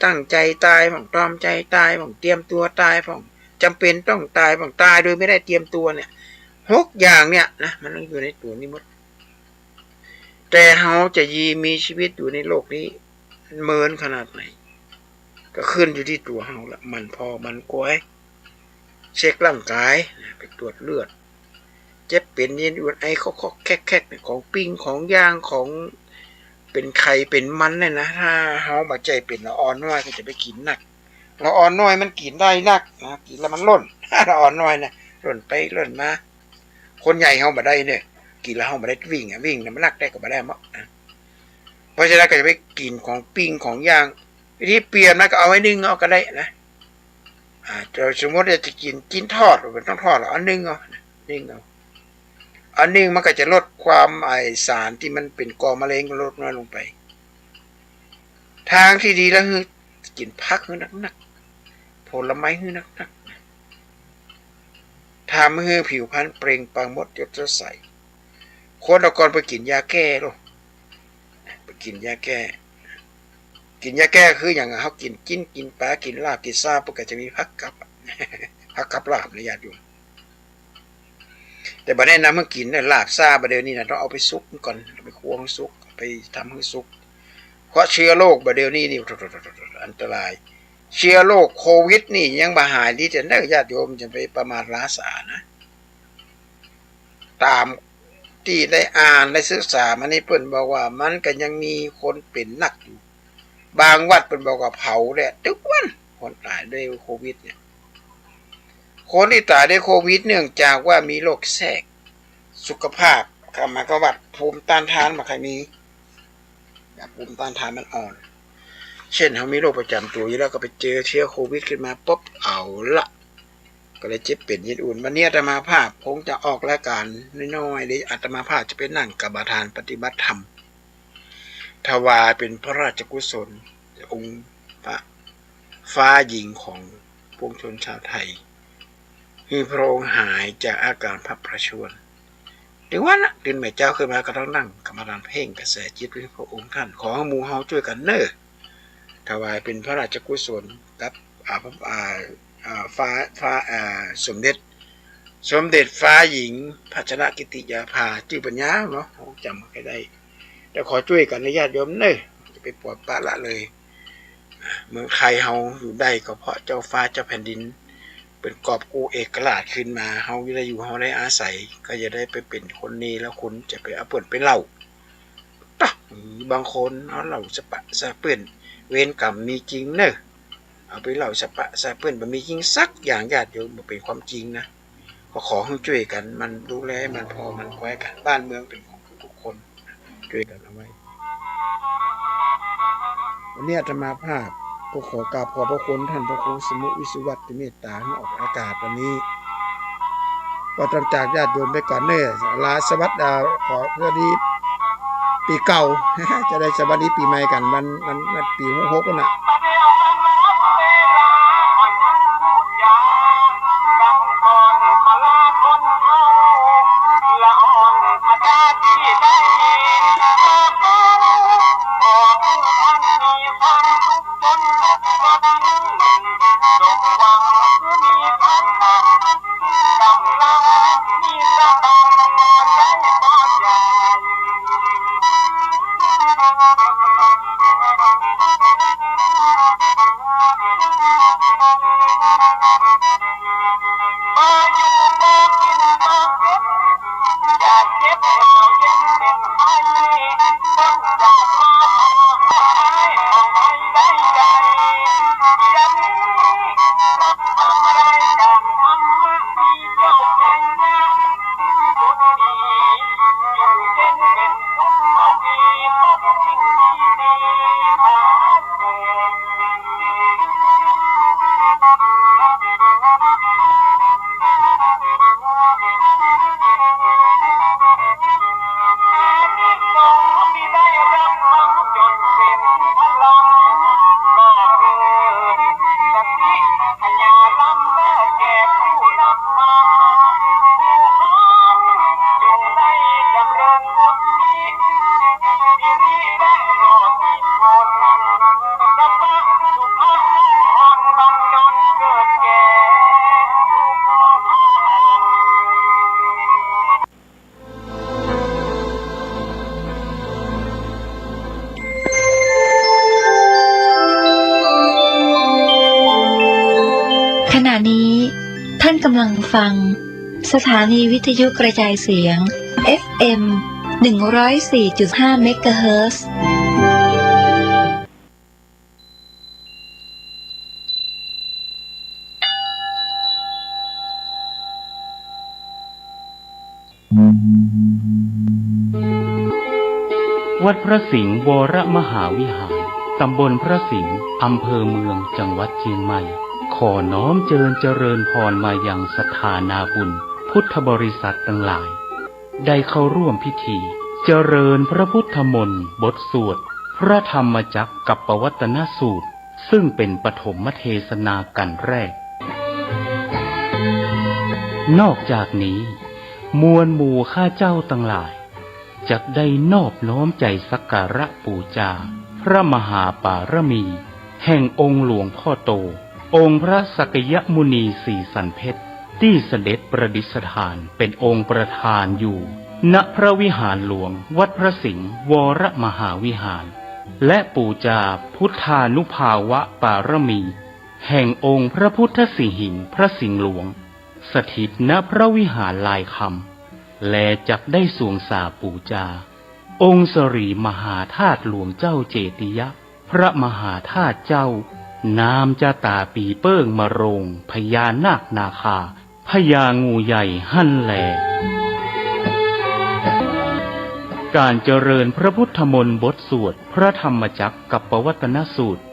ตั้งใจตายมั่งตรอมใจตายมั่งเตรียมตัวตายมั่งจำเป็นต้องตายมั่งตายโดยไม่ได้เตรียมตัวเนี่ย6อย่างเนี่ยนะมันต้องอยู่ในตัวนี้หมดแต่เราจะมีชีวิตอยู่ในโลกนี้เมินขนาดไหนก็ขึ้นอยู่ที่ตัวเราละมันพอมันกวยเช็คร่างกายไปตรวจเลือดเจ็บเป็นเย็นอุ่นไอเขาแคกของปิ้งของย่างของเป็นไข่เป็นมันเลยนะถ้าเฮาบาใจเป็นละอ่อนน้อยก็จะไปกินหนักละอ่อนน้อยมันกินได้นักนะกินแล้วมันล่นละอ่อนน้อยนะล่นไปล่นมาคนใหญ่เฮาบ่ได้เนี่ยกินแล้วเฮาบ่ได้วิ่งเนี่ยมันนักได้ก็บ่ได้มั้งเพราะฉะนั้นก็จะไปกินของปิ้งของย่างวิธีเปลี่ยนมันก็เอาไว้นึ่งเอาก็ได้นะจะสมมติจะกินทอดมันต้องทอดเอานึ่งเอานึ่งเอาอันนึงมันก็จะลดความสารที่มันเป็นก่อมะเร็งลดน้อยลงไปทางที่ดีแล้วคือกินผักให้หนักๆผลไม้ให้หนักๆทำให้ผิวพรรณเปล่งปลั่งหมดยศใสคนเอาก่อนไปกินยาแก้ลูกไปกินยาแก้คืออย่างเขากินปลากินลาบกินซาปกติจะมีผักกับลาบนะญาติโยมแต่บัดนี้นะเมื่อกินเนี่ยลาบซาบัดเดี๋ยวนี้นะต้องเอาไปซุกก่อนไปควงซุกไปทำให้ซุกเพราะเชื้อโรคบัดเดี๋ยวนี้นี่อันตรายเชื้อโรคโควิดนี่ยังบ่หายดีแต่เด้อญาติโยมจะไปประมาทราษานะตามที่ได้อ่านได้ศึกษามานี่เพิ่นบอกว่ามันก็ยังมีคนเป็นหนักอยู่บางวัดเพิ่นบอกว่าเผาเนี่ยทุกวันคนตายด้วยโควิดเนี่ยคนที่ตายด้วยโควิดเนื่องจากว่ามีโรคแทรกสุขภาพกรรมกวัดภูมิต้านทานมาใครมีภูมิต้านทานมันอ่อนเช่นเขามีโรคประจำตัวอยู่แล้วก็ไปเจอเชื้อโควิดขึ้นมาปุ๊บเอาละก็เลยเจ็บเป็นเย็นอุ่นวันนี้อาตมาภาพคงจะออกรายการน้อยๆเลยอาตมาภาพจะไปนั่งกรรมฐานปฏิบัติธรรมถวายเป็นพระราชกุศลองค์พระฟ้าหญิงของปวงชนชาวไทยมีพระองค์หายจากอาการพระประชวรถึงวันนะตื่นแม่เจ้าขึ้นมาก็ต้องนั่งกรรมฐานเพ่งกระแสจิตไปพระองค์ท่านขอให้หมู่เฮาช่วยกันเน้อถวายเป็นพระราชกุศลกับสมเด็จฟ้าหญิงพัชรกิติยาภาชื่อปัญญาเนาะจำให้ได้แต่ขอช่วยกันนะญาติโยมเน้อจะไปปล่อยปละละเลยเมืองไทยเฮาอยู่ได้ก็เพราะเจ้าฟ้าเจ้าแผ่นดินเป็นกอบกู้เอกราชขึ้นมาเฮาได้อยู่เฮาได้อาศัยก็จะได้ไปเป็นคนนี้แล้วคุณจะไปเอาเปิ่นไปเล่าบางคนเอาเล่าสปะสะเปิ่นเวรกรรมมีจริงเนอะเอาไปเล่าสปะสะเปิ่นมันมีจริงสักอย่างญาติโยมมันเป็นความจริงนะก็ขอให้ช่วยกันมันดูแลมันพอมันแควกันบ้านเมืองเป็นของทุกคนช่วยกันเอาไว้วันนี้อาตมาภาพก็ขอกราบขอบพระคุณท่านพระครูสมุวิสุวัตติเมตตาให้ออกอากาศวันนี้ก็ต้องจากญาติโยมไปก่อนเน้อลาสวัสดีขอสวัสดีปีเก่า จะได้สวัสดีปีใหม่กันมันปี66กันน่ะ ท่านกำลังฟังสถานีวิทยุกระจายเสียง FM 104.5 เมกะเฮิรตซ์วัดพระสิงห์วรมหาวิหารตำบลพระสิงห์อำเภอเมืองจังหวัดเชียงใหม่ขอน้อมเจริญพรมายังศรัทธานาบุญพุทธบริษัททั้งหลายได้เข้าร่วมพิธีเจริญพระพุทธมนต์บทสวดพระธรรมจักรกัปปวัตนสูตรซึ่งเป็นปฐมเทศนากันแรกนอกจากนี้มวลหมู่ข้าเจ้าทั้งหลายจักได้นอบน้อมใจสักการะบูชาพระมหาปารมีแห่งองค์หลวงพ่อโตองค์พระสักยมุนีสีสันเพชรที่เสด็จประดิษฐานเป็นองค์ประธานอยู่ณพระวิหารหลวงวัดพระสิงห์วรมหาวิหารและบูชาพุทธานุภาวะปารมีแห่งองค์พระพุทธสิหิงพระสิงห์หลวงสถิตณพระวิหารลายคำและจักได้สวงสาบูชาองค์สรีมหาธาตุหลวงเจ้าเจติยะพระมหาธาตุเจ้านามจะตาปีเปิ้งมะโรงพญานาคนาคาพญางูใหญ่หั่นแลการเจริญพระพุทธมนต์บทสวดพระธรรมจักรกัปปวัตนสูตร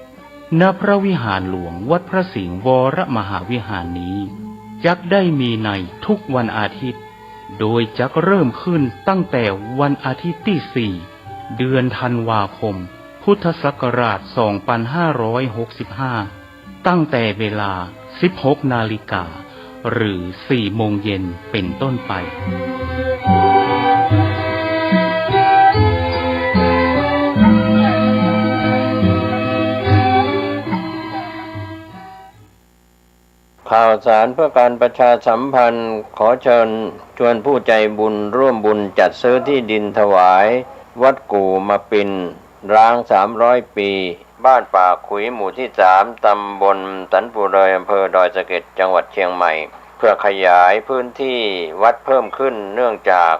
ณพระวิหารหลวงวัดพระสิงห์วรมหาวิหารนี้จักได้มีในทุกวันอาทิตย์โดยจักเริ่มขึ้นตั้งแต่วันอาทิตย์ที่4เดือนธันวาคมพุทธศักราช 2565 ตั้งแต่เวลา 16 นาฬิกาหรือ 4 โมงเย็นเป็นต้นไปข่าวสารเพื่อการประชาสัมพันธ์ขอเชิญชวนผู้ใจบุญร่วมบุญจัดซื้อที่ดินถวายวัดกู่มาปินร้าง300 ปีบ้านป่าขุยหมู่ที่3ตำบลสันปูเลยอำเภอดอยสะเก็ดจังหวัดเชียงใหม่เพื่อขยายพื้นที่วัดเพิ่มขึ้นเนื่องจาก